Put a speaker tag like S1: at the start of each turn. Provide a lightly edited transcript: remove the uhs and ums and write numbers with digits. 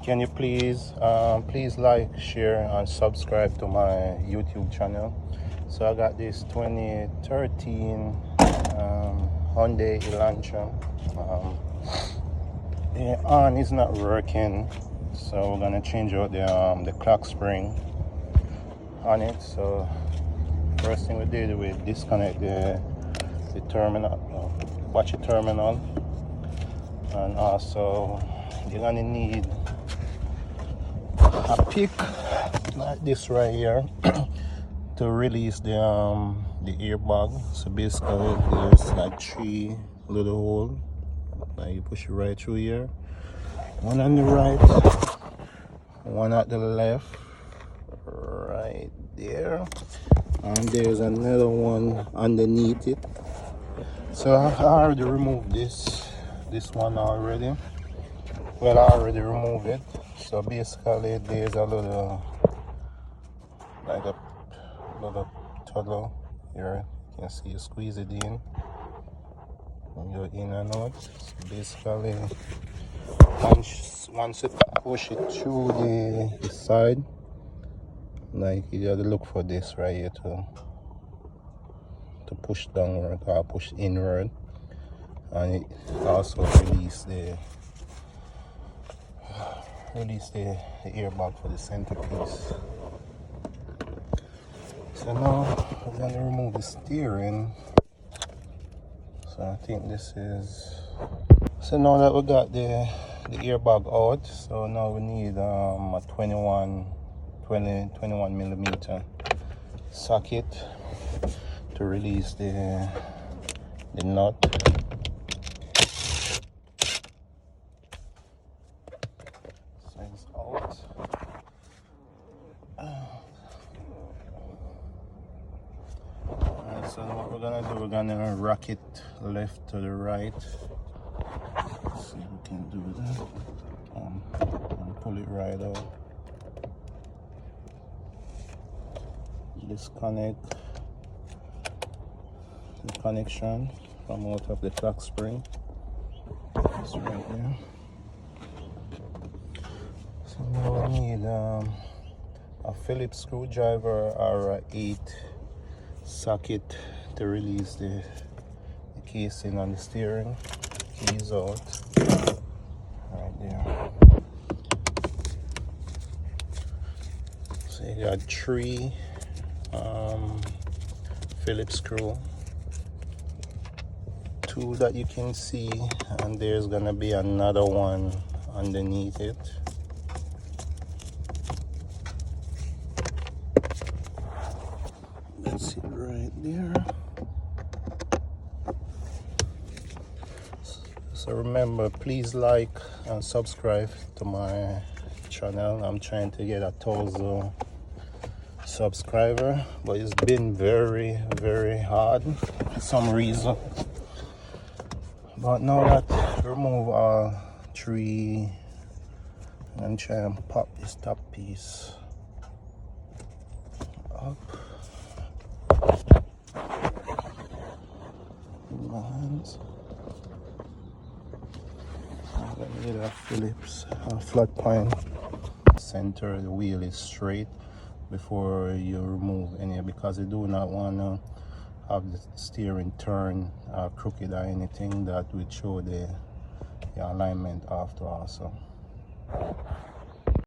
S1: can you please like, share and subscribe to my YouTube channel. So I got this 2013 Hyundai Elantra. The on is not working, so we're gonna change out the clock spring on it. So first thing we did, we disconnect the terminal, battery terminal, and also you're gonna need a pick like this right here to release the airbag. So basically there's like 3 little holes. Now you push it right through here, one on the right, one at the left, right there, and there's another one underneath it. So I already removed this one already. Well, I already removed it. So basically there's a little, like a little toggle here. You can see you squeeze it in and go in and out. So basically once you push it through the side, like you gotta look for this right here to push downward or push inward, and it also release the airbag for the centerpiece. So now we're gonna remove the steering. So I think this is, so now that we got the airbag out, so now we need a 21 millimeter socket to release the nut. So it's out. Alright, so what we're gonna do, we're gonna rock it left to the right. Let's see if we can do that. And pull it right out. Disconnect the connection from out of the clock spring. It's right there. So now we need a Phillips screwdriver or a 8 socket to release the casing on the steering. Keys out right there. So you got 3 Phillips screw, 2 that you can see, and there's gonna be another one underneath it. That's it right there. So remember, please like and subscribe to my channel. I'm trying to get 1,000 subscriber, but it's been very hard for some reason. But now that remove all 3 and try and pop this top piece up in my hands. Let me get a Phillips flat point. Center the wheel is straight before you remove any, because you do not want to have the steering turn crooked or anything. That would show the alignment after also.